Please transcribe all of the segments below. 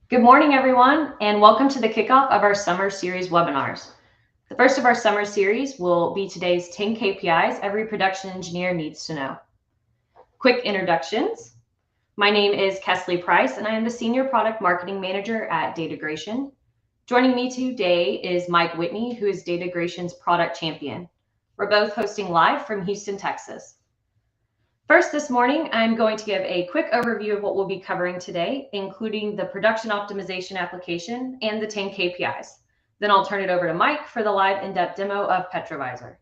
Good morning, everyone, and welcome to the kickoff of our summer series webinars. The first of our summer series will be today's 10 KPIs every production engineer needs to know. Quick introductions. My name is Kesley Price, and I am the Senior Product Marketing Manager at Datagration. Joining me today is Mike Whitney, who is Datagration's Product Champion. We're both hosting live from Houston, Texas. First, this morning, I'm going to give a quick overview of what we'll be covering today, including the production optimization application and the 10 KPIs. Then I'll turn it over to Mike for the live in-depth demo of PetroVisor.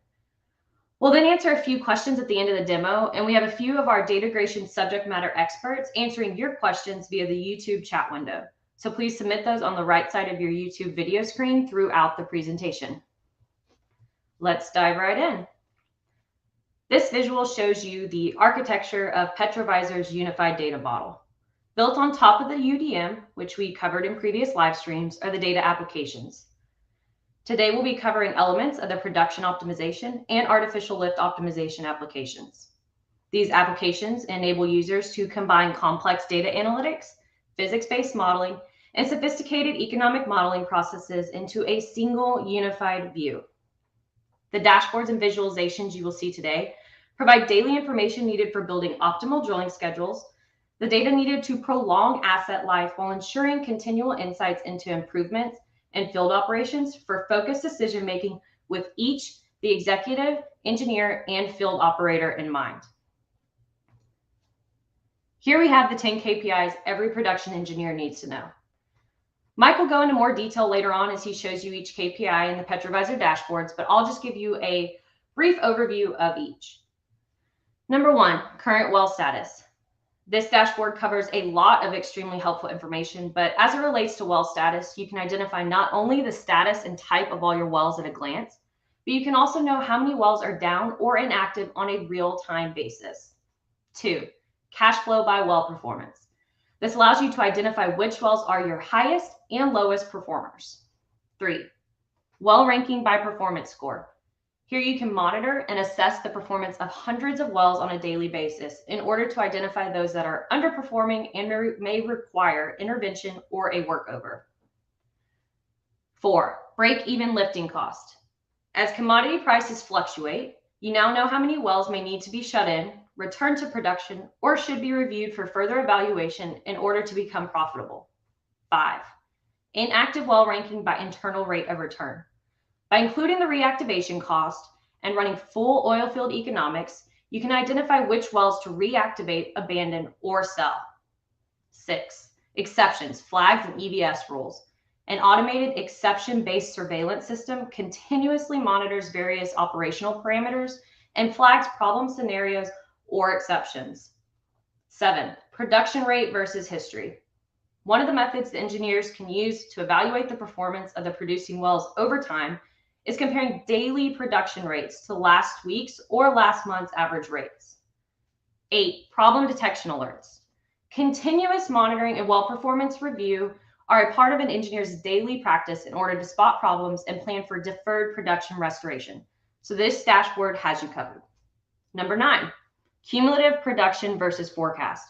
We'll then answer a few questions at the end of the demo, and we have a few of our Datagration subject matter experts answering your questions via the YouTube chat window. So please submit those on the right side of your YouTube video screen throughout the presentation. Let's dive right in. This visual shows you the architecture of PetroVisor's unified data model. Built on top of the UDM, which we covered in previous live streams, are the data applications. Today we'll be covering elements of the production optimization and artificial lift optimization applications. These applications enable users to combine complex data analytics, physics-based modeling, and sophisticated economic modeling processes into a single unified view. The dashboards and visualizations you will see today provide daily information needed for building optimal drilling schedules, the data needed to prolong asset life while ensuring continual insights into improvements and field operations for focused decision-making with each, the executive, engineer, and field operator in mind. Here we have the 10 KPIs every production engineer needs to know. Mike will go into more detail later on as he shows you each KPI in the PetroVisor dashboards, but I'll just give you a brief overview of each. Number 1, current well status. This dashboard covers a lot of extremely helpful information, but as it relates to well status, you can identify not only the status and type of all your wells at a glance, but you can also know how many wells are down or inactive on a real-time basis. 2, cash flow by well performance. This allows you to identify which wells are your highest and lowest performers. 3, well ranking by performance score. Here you can monitor and assess the performance of hundreds of wells on a daily basis in order to identify those that are underperforming and may require intervention or a workover. 4, break-even lifting cost. As commodity prices fluctuate, you now know how many wells may need to be shut in, returned to production, or should be reviewed for further evaluation in order to become profitable. 5, inactive well ranking by internal rate of return. By including the reactivation cost and running full oil field economics, you can identify which wells to reactivate, abandon, or sell. 6, exceptions, flags, and EVS rules. An automated exception-based surveillance system continuously monitors various operational parameters and flags problem scenarios or exceptions. 7, production rate versus history. One of the methods the engineers can use to evaluate the performance of the producing wells over time is comparing daily production rates to last week's or last month's average rates. 8, problem detection alerts. Continuous monitoring and well performance review are a part of an engineer's daily practice in order to spot problems and plan for deferred production restoration. So this dashboard has you covered. Number 9, cumulative production versus forecast.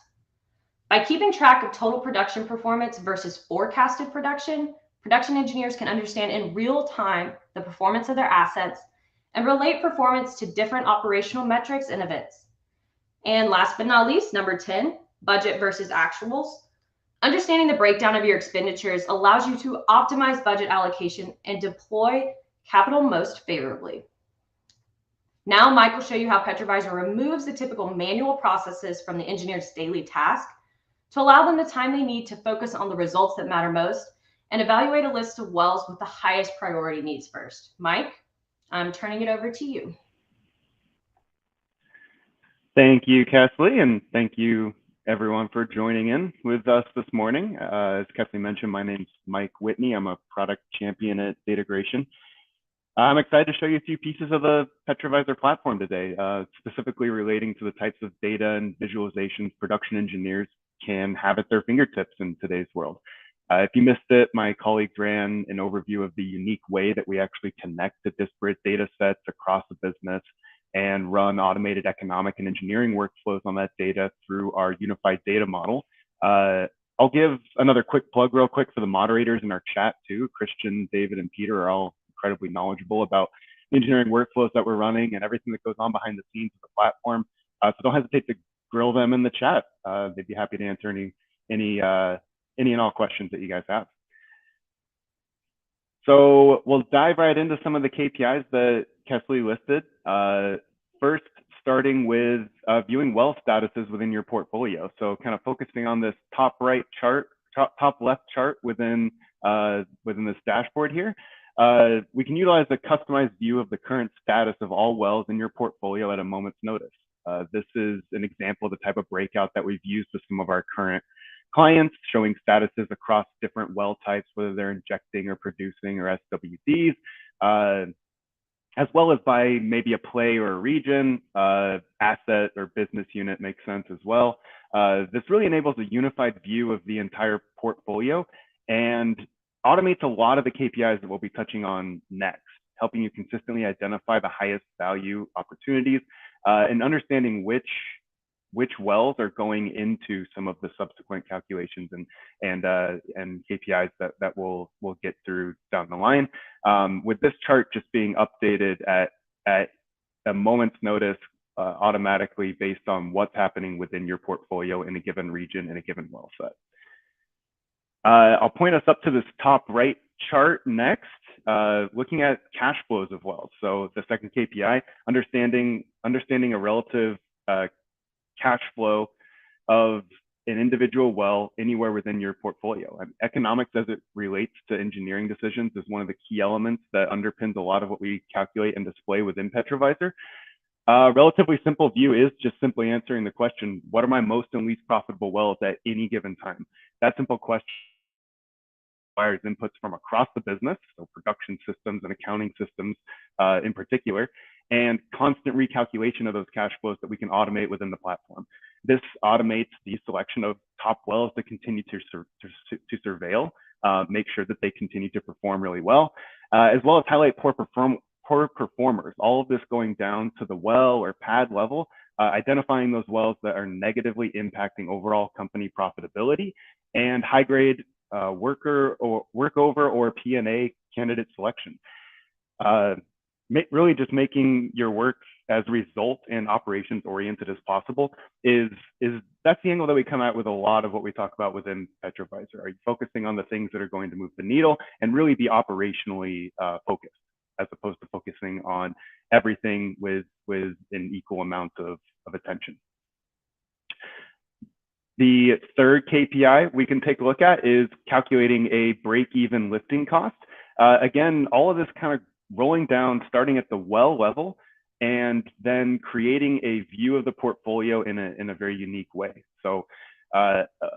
By keeping track of total production performance versus forecasted production engineers can understand in real time the performance of their assets and relate performance to different operational metrics and events. And last but not least, number 10, budget versus actuals. Understanding the breakdown of your expenditures allows you to optimize budget allocation and deploy capital most favorably. Now, Mike will show you how PetroVisor removes the typical manual processes from the engineer's daily task to allow them the time they need to focus on the results that matter most and evaluate a list of wells with the highest priority needs first. Mike, I'm turning it over to you. Thank you, Kesley, and thank you everyone for joining in with us this morning. As Kesley mentioned, my name's Mike Whitney. I'm a product champion at Datagration. I'm excited to show you a few pieces of the PetroVisor platform today, specifically relating to the types of data and visualizations production engineers can have at their fingertips in today's world. If you missed it, my colleagues ran an overview of the unique way that we actually connect the disparate data sets across the business and run automated economic and engineering workflows on that data through our unified data model. I'll give another quick plug real quick for the moderators in our chat too. Christian, David, and Peter are all incredibly knowledgeable about the engineering workflows that we're running and everything that goes on behind the scenes of the platform. So don't hesitate to grill them in the chat. They'd be happy to answer any and all questions that you guys have. So we'll dive right into some of the KPIs that Kesley listed. First, starting with viewing well statuses within your portfolio. So kind of focusing on this top right chart, top left chart within this dashboard here. We can utilize a customized view of the current status of all wells in your portfolio at a moment's notice. This is an example of the type of breakout that we've used with some of our current clients, showing statuses across different well types, whether they're injecting or producing or SWDs, as well as by maybe a play or a region, asset or business unit makes sense as well. This really enables a unified view of the entire portfolio and automates a lot of the KPIs that we'll be touching on next, helping you consistently identify the highest value opportunities and understanding which wells are going into some of the subsequent calculations and KPIs that we'll get through down the line. With this chart just being updated at a moment's notice automatically based on what's happening within your portfolio in a given region in a given well set. I'll point us up to this top right chart next, looking at cash flows of wells. So the second KPI, understanding a relative cash flow of an individual well anywhere within your portfolio. And economics as it relates to engineering decisions is one of the key elements that underpins a lot of what we calculate and display within PetroVisor. Relatively simple view is just simply answering the question, what are my most and least profitable wells at any given time? That simple question requires inputs from across the business, so production systems and accounting systems in particular, and constant recalculation of those cash flows that we can automate within the platform. This automates the selection of top wells to continue to surveil, make sure that they continue to perform really well, as well as highlight poor performers. All of this going down to the well or pad level, identifying those wells that are negatively impacting overall company profitability, and high grade workover or P&A candidate selection. Really just making your work as result and operations oriented as possible that's the angle that we come at with a lot of what we talk about within PetroVisor. Are you focusing on the things that are going to move the needle and really be operationally focused, as opposed to focusing on everything with an equal amount of attention. The third KPI we can take a look at is calculating a break-even lifting cost. Again, all of this kind of rolling down, starting at the well level, and then creating a view of the portfolio in a very unique way. So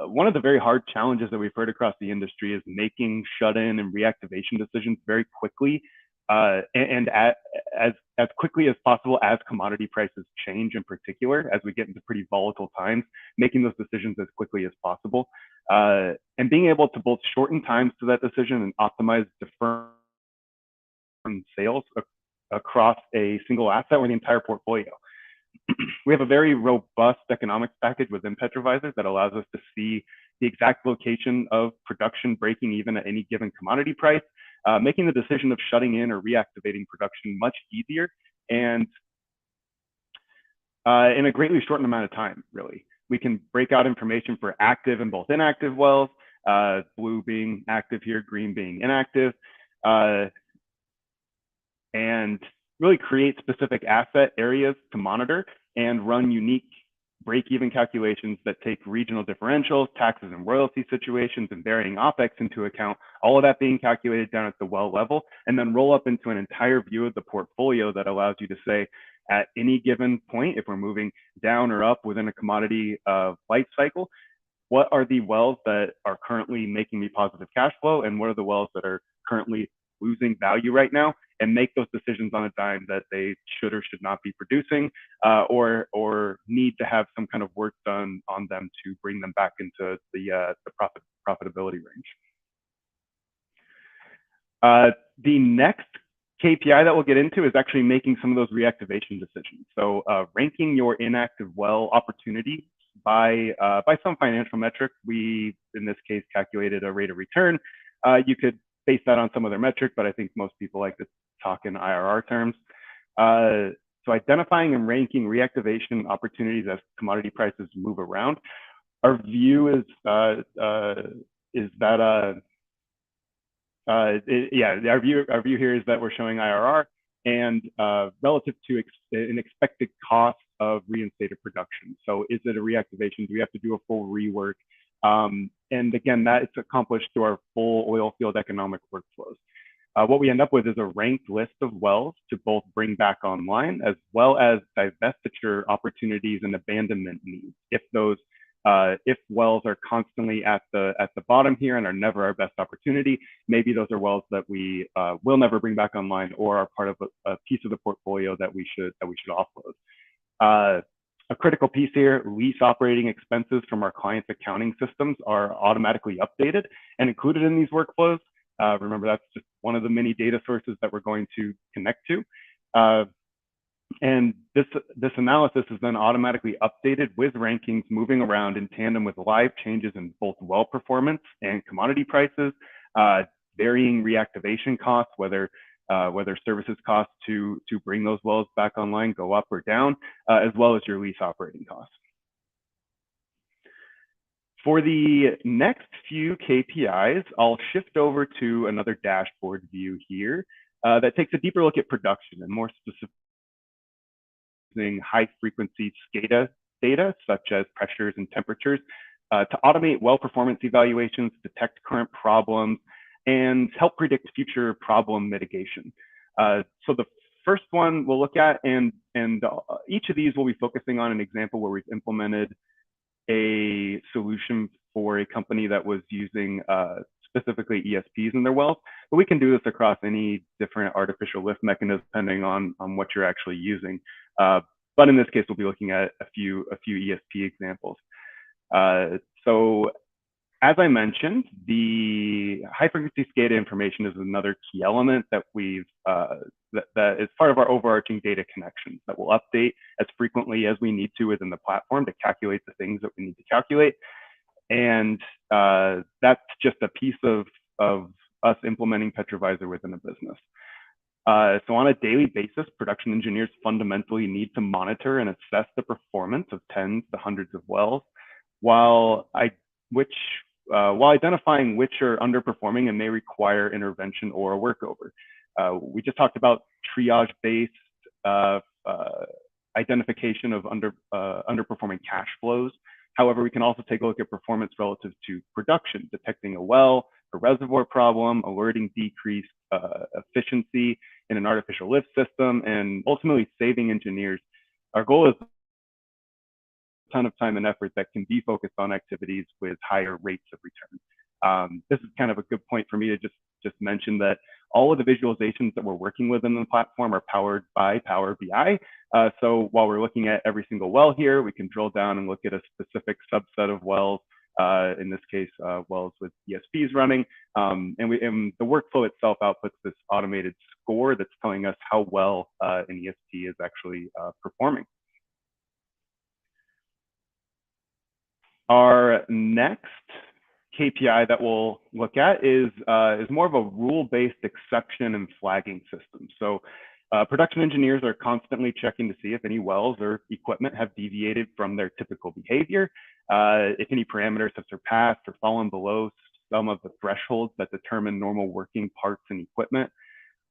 one of the very hard challenges that we've heard across the industry is making shut-in and reactivation decisions very quickly and as quickly as possible as commodity prices change, in particular, as we get into pretty volatile times, making those decisions as quickly as possible, and being able to both shorten times to that decision and optimize deferred sales across a single asset or the entire portfolio. We have a very robust economics package within PetroVisor that allows us to see the exact location of production breaking even at any given commodity price, making the decision of shutting in or reactivating production much easier and in a greatly shortened amount of time, really. We can break out information for active and both inactive wells, blue being active here, green being inactive, and really create specific asset areas to monitor and run unique break-even calculations that take regional differentials, taxes and royalty situations, and varying OPEX into account, all of that being calculated down at the well level, and then roll up into an entire view of the portfolio that allows you to say, at any given point, if we're moving down or up within a commodity life cycle, what are the wells that are currently making me positive cash flow, and what are the wells that are currently losing value right now, and make those decisions on a dime that they should or should not be producing, or need to have some kind of work done on them to bring them back into the profitability range. The next KPI that we'll get into is actually making some of those reactivation decisions. So ranking your inactive well opportunities by some financial metric. We, in this case, calculated a rate of return. You could base that on some other metric, but I think most people like to talk in IRR terms. So identifying and ranking reactivation opportunities as commodity prices move around. Our view is that our view here is that we're showing IRR and relative to an expected cost of reinstated production. So is it a reactivation? Do we have to do a full rework? And again, that is accomplished through our full oil field economic workflows. What we end up with is a ranked list of wells to both bring back online, as well as divestiture opportunities and abandonment needs. If wells are constantly at the bottom here and are never our best opportunity, maybe those are wells that we will never bring back online or are part of a piece of the portfolio that we should offload. A critical piece here: lease operating expenses from our clients' accounting systems are automatically updated and included in these workflows. Remember, that's just one of the many data sources that we're going to connect to. And this analysis is then automatically updated with rankings moving around in tandem with live changes in both well performance and commodity prices, varying reactivation costs, whether services costs to bring those wells back online go up or down, as well as your lease operating costs. For the next few KPIs, I'll shift over to another dashboard view here that takes a deeper look at production and more specifically using high frequency SCADA data, such as pressures and temperatures, to automate well performance evaluations, detect current problems, and help predict future problem mitigation. So the first one we'll look at, and each of these will be focusing on an example where we've implemented a solution for a company that was using specifically ESPs in their wells, but we can do this across any different artificial lift mechanism depending on what you're actually using. But in this case, we'll be looking at a few ESP examples. So as I mentioned, the high frequency SCADA information is another key element that that is part of our overarching data connections that we'll update as frequently as we need to within the platform to calculate the things that we need to calculate. And that's just a piece of us implementing PetroVisor within a business. So on a daily basis, production engineers fundamentally need to monitor and assess the performance of tens to hundreds of wells, while identifying which are underperforming and may require intervention or a workover. We just talked about triage-based identification of underperforming cash flows. However, we can also take a look at performance relative to production, detecting a well, a reservoir problem, alerting decreased efficiency in an artificial lift system, and ultimately saving engineers. Our goal is a ton of time and effort that can be focused on activities with higher rates of return. This is kind of a good point for me to just mention that all of the visualizations that we're working with in the platform are powered by Power BI. So while we're looking at every single well here, we can drill down and look at a specific subset of wells, in this case, wells with ESPs running. And the workflow itself outputs this automated score that's telling us how well an ESP is actually performing. Our next KPI that we'll look at is more of a rule-based exception and flagging system. So production engineers are constantly checking to see if any wells or equipment have deviated from their typical behavior, if any parameters have surpassed or fallen below some of the thresholds that determine normal working parts and equipment.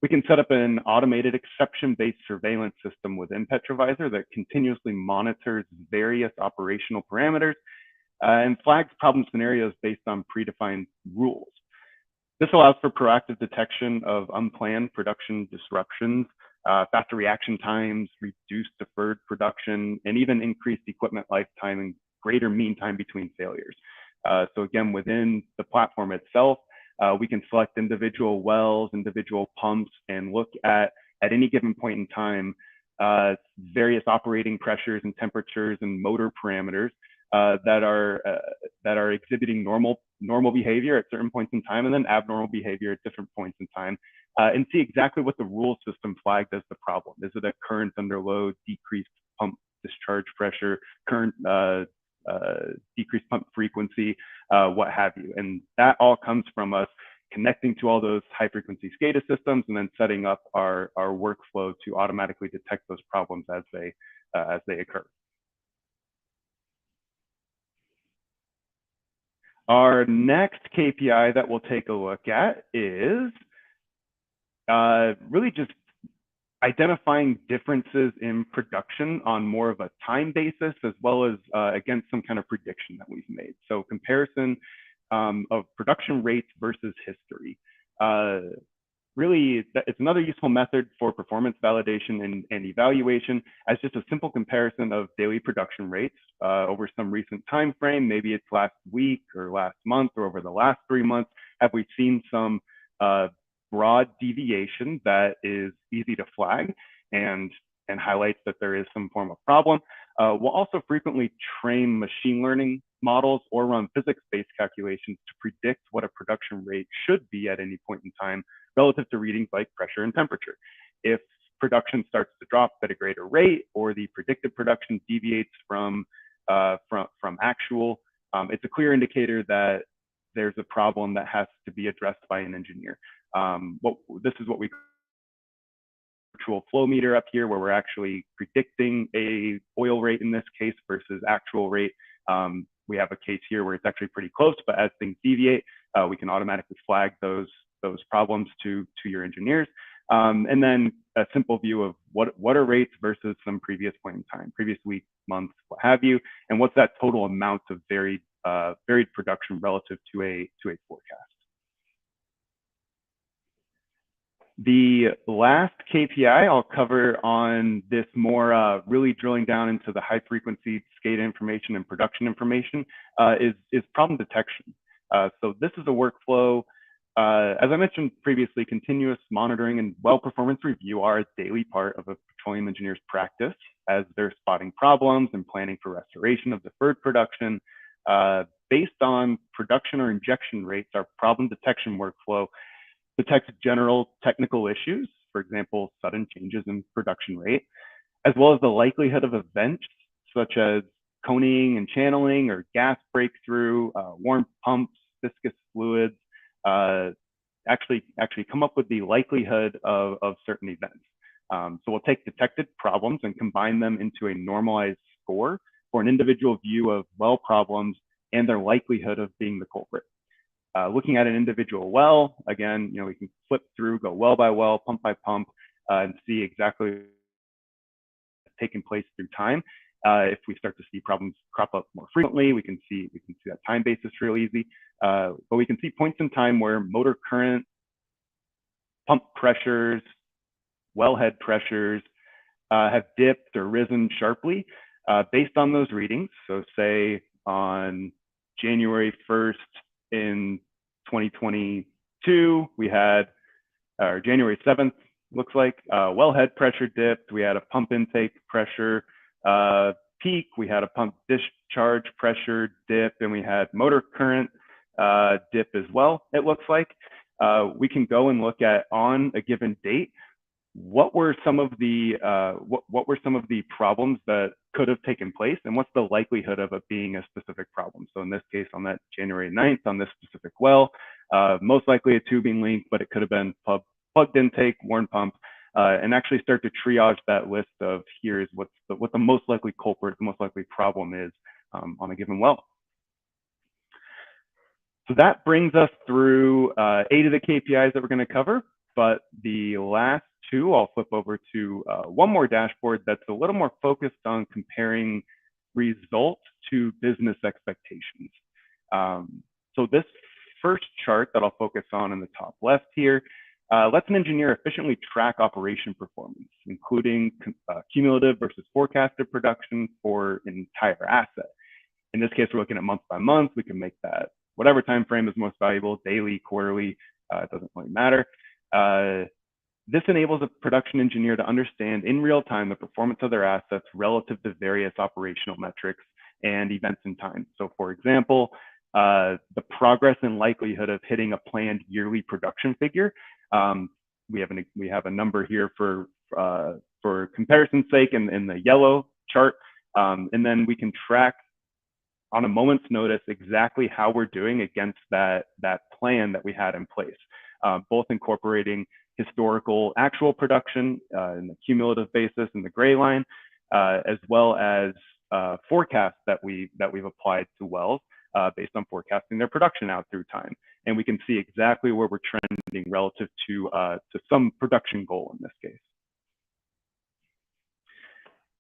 We can set up an automated exception-based surveillance system within PetroVisor that continuously monitors various operational parameters and flags problem scenarios based on predefined rules. This allows for proactive detection of unplanned production disruptions, faster reaction times, reduced deferred production, and even increased equipment lifetime and greater mean time between failures. So again, within the platform itself, we can select individual wells, individual pumps, and look at any given point in time, various operating pressures and temperatures and motor parameters that are exhibiting normal behavior at certain points in time, and then abnormal behavior at different points in time, and see exactly what the rule system flagged as the problem. Is it a current under load, decreased pump discharge pressure, current decreased pump frequency, what have you. And that all comes from us connecting to all those high frequency SCADA systems and then setting up our workflow to automatically detect those problems as they occur. Our next KPI that we'll take a look at is really just identifying differences in production on more of a time basis, as well as against some kind of prediction that we've made. So comparison of production rates versus history. Really, it's another useful method for performance validation and evaluation as just a simple comparison of daily production rates over some recent time frame. Maybe it's last week or last month or over the last 3 months. Have we seen some broad deviation that is easy to flag and highlights that there is some form of problem? We'll also frequently train machine learning models or run physics-based calculations to predict what a production rate should be at any point in time relative to readings like pressure and temperature. If production starts to drop at a greater rate or the predicted production deviates from actual, it's a clear indicator that there's a problem that has to be addressed by an engineer. This is what we virtual flow meter up here, where we're actually predicting a oil rate in this case versus actual rate. We have a case here where it's actually pretty close, but as things deviate, we can automatically flag those problems to your engineers. And then a simple view of what are rates versus some previous point in time, previous week, month, what have you, and what's that total amount of varied production relative to a forecast. The last KPI I'll cover on this more really drilling down into the high frequency SCADA information and production information is problem detection. So this is a workflow. As I mentioned previously, continuous monitoring and well performance review are a daily part of a petroleum engineer's practice as they're spotting problems and planning for restoration of deferred production. Based on production or injection rates, our problem detection workflow detects general technical issues, for example, sudden changes in production rate, as well as the likelihood of events such as coning and channeling or gas breakthrough, warm pumps, viscous fluids, actually come up with the likelihood of certain events. So we'll take detected problems and combine them into a normalized score for an individual view of well problems and their likelihood of being the culprit. Looking at an individual well, again, we can flip through, go well by well, pump by pump, and see exactly what's taking place through time. If we start to see problems crop up more frequently, we can see that time basis real easy. But we can see points in time where motor current, pump pressures, wellhead pressures have dipped or risen sharply based on those readings. So say on January 1st in 2022, we had, or January 7th, looks like, wellhead pressure dipped. We had a pump intake pressure peak. We had a pump discharge pressure dip, and we had motor current dip as well, it looks like. We can go and look at, on a given date, what were some of the problems that could have taken place, and what's the likelihood of it being a specific problem? So in this case, on that January 9th, on this specific well, most likely a tubing leak, but it could have been plugged intake, worn pump, and actually start to triage that list of here's what the most likely culprit, the most likely problem is on a given well. So that brings us through 8 of the KPIs that we're going to cover, but the last 2, I'll flip over to one more dashboard that's a little more focused on comparing results to business expectations. So this first chart that I'll focus on in the top left here lets an engineer efficiently track operation performance, including cumulative versus forecasted production for an entire asset. In this case, we're looking at month by month. We can make that whatever time frame is most valuable, daily, quarterly, it doesn't really matter. This enables a production engineer to understand in real time the performance of their assets relative to various operational metrics and events in time. So for example, the progress and likelihood of hitting a planned yearly production figure. We have a number here for comparison's sake in the yellow chart, and then we can track on a moment's notice exactly how we're doing against that plan that we had in place, both incorporating historical actual production in the cumulative basis in the gray line, as well as forecasts that we've applied to wells based on forecasting their production out through time. And we can see exactly where we're trending relative to some production goal in this case.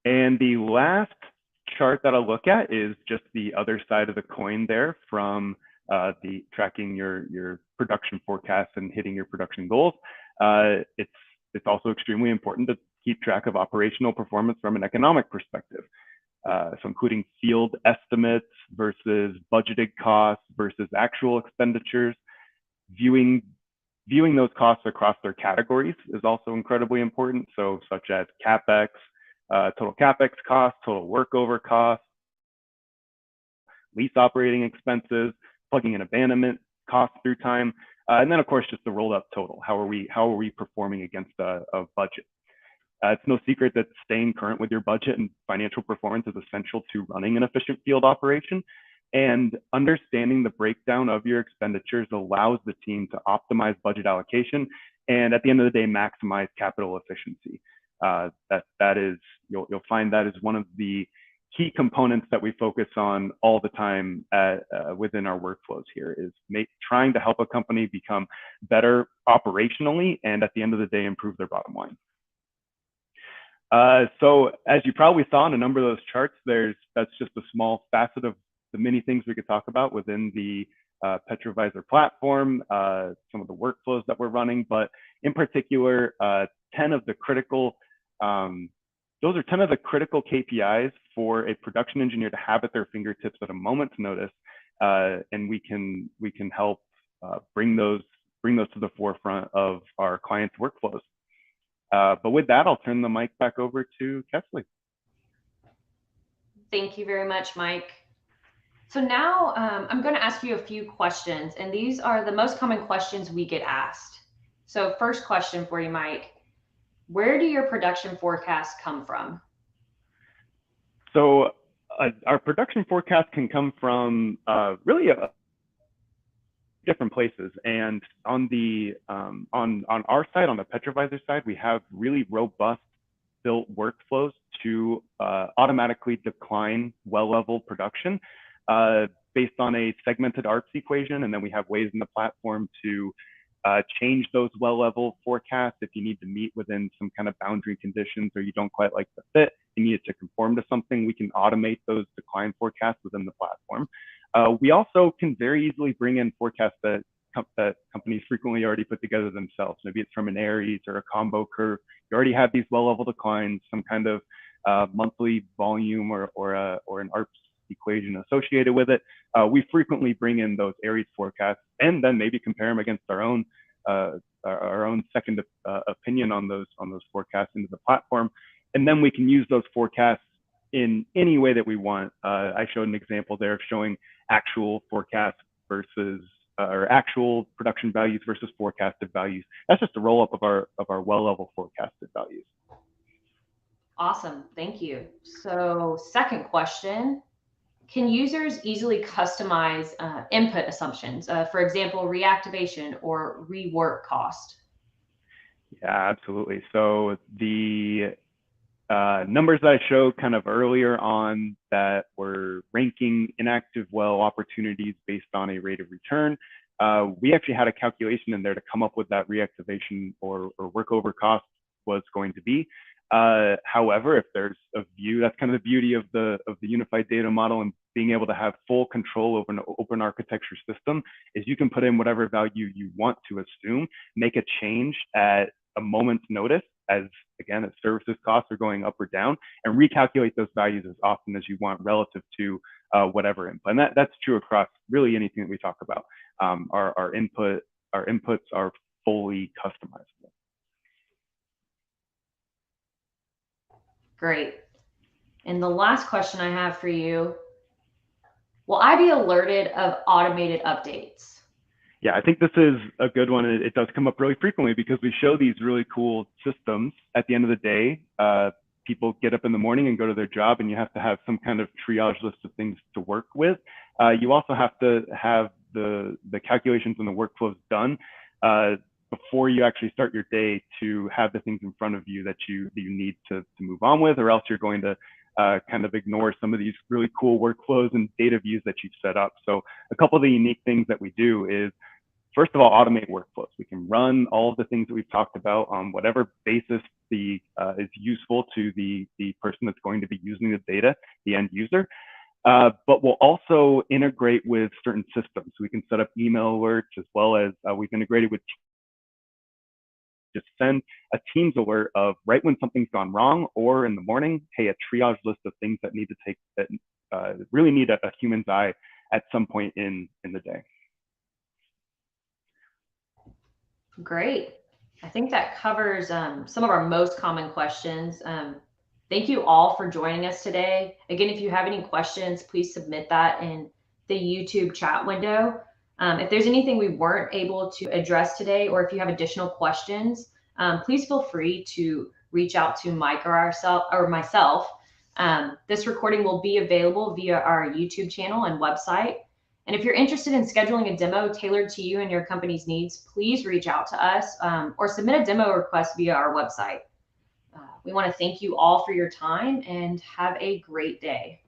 And the last chart that I'll look at is just the other side of the coin there from the tracking your production forecasts and hitting your production goals. It's also extremely important to keep track of operational performance from an economic perspective. So including field estimates versus budgeted costs versus actual expenditures. Viewing those costs across their categories is also incredibly important. So such as CapEx, total CapEx costs, total workover costs, lease operating expenses, plugging in abandonment costs through time, and then of course just the rolled up total. How are we performing against a budget? It's no secret that staying current with your budget and financial performance is essential to running an efficient field operation. And understanding the breakdown of your expenditures allows the team to optimize budget allocation and at the end of the day, maximize capital efficiency. That is, you'll find that is one of the key components that we focus on all the time within our workflows here is trying to help a company become better operationally and at the end of the day, improve their bottom line. So as you probably saw in a number of those charts, that's just a small facet of the many things we could talk about within the PetroVisor platform, some of the workflows that we're running, but in particular, 10 of the critical, those are 10 of the critical KPIs for a production engineer to have at their fingertips at a moment's notice, and we can help bring those to the forefront of our clients' workflows. But with that, I'll turn the mic back over to Kesley. Thank you very much, Mike. So now I'm going to ask you a few questions, and these are the most common questions we get asked. So first question for you, Mike, where do your production forecasts come from? So our production forecast can come from really different places. And on the on our side, on the PetroVisor side, we have really robust built workflows to automatically decline well level production based on a segmented ARPS equation. And then we have ways in the platform to change those well level forecasts if you need to meet within some kind of boundary conditions or you don't quite like the fit, you need it to conform to something, we can automate those decline forecasts within the platform. We also can very easily bring in forecasts that companies frequently already put together themselves. Maybe it's from an Aries or a combo curve. You already have these well level declines, some kind of monthly volume or an ARPS equation associated with it. We frequently bring in those Aries forecasts and then maybe compare them against our own second opinion on those forecasts into the platform. And then we can use those forecasts in any way that we want. I showed an example there of showing actual forecasts versus or actual production values versus forecasted values. That's just a roll up of our well level forecasted values. Awesome, thank you. So second question, can users easily customize input assumptions? For example, reactivation or rework cost? Yeah, absolutely. So the numbers that I showed kind of earlier on that were ranking inactive well opportunities based on a rate of return, we actually had a calculation in there to come up with that reactivation or workover cost was going to be. However, if there's a view, that's kind of the beauty of the unified data model and being able to have full control over an open architecture system is you can put in whatever value you want to assume, make a change at a moment's notice as services costs are going up or down, and recalculate those values as often as you want relative to whatever input. And that's true across really anything that we talk about. Our inputs are fully customizable. Great. And the last question I have for you, will I be alerted of automated updates? Yeah, I think this is a good one. It does come up really frequently because we show these really cool systems at the end of the day. people get up in the morning and go to their job, and you have to have some kind of triage list of things to work with. You also have to have the calculations and the workflows done before you actually start your day, to have the things in front of you that you need to move on with, or else you're going to kind of ignore some of these really cool workflows and data views that you've set up. So a couple of the unique things that we do is, first of all, automate workflows. We can run all of the things that we've talked about on whatever basis is useful to the person that's going to be using the data, the end user. But we'll also integrate with certain systems. We can set up email alerts, as well as we've integrated with just send a Teams alert of right when something's gone wrong, or in the morning, hey, a triage list of things that need to take, that really need a human's eye at some point in the day. Great. I think that covers some of our most common questions. Thank you all for joining us today. Again, if you have any questions, please submit that in the YouTube chat window. If there's anything we weren't able to address today, or if you have additional questions, please feel free to reach out to Mike or myself. This recording will be available via our YouTube channel and website. And if you're interested in scheduling a demo tailored to you and your company's needs, please reach out to us or submit a demo request via our website. We want to thank you all for your time, and have a great day.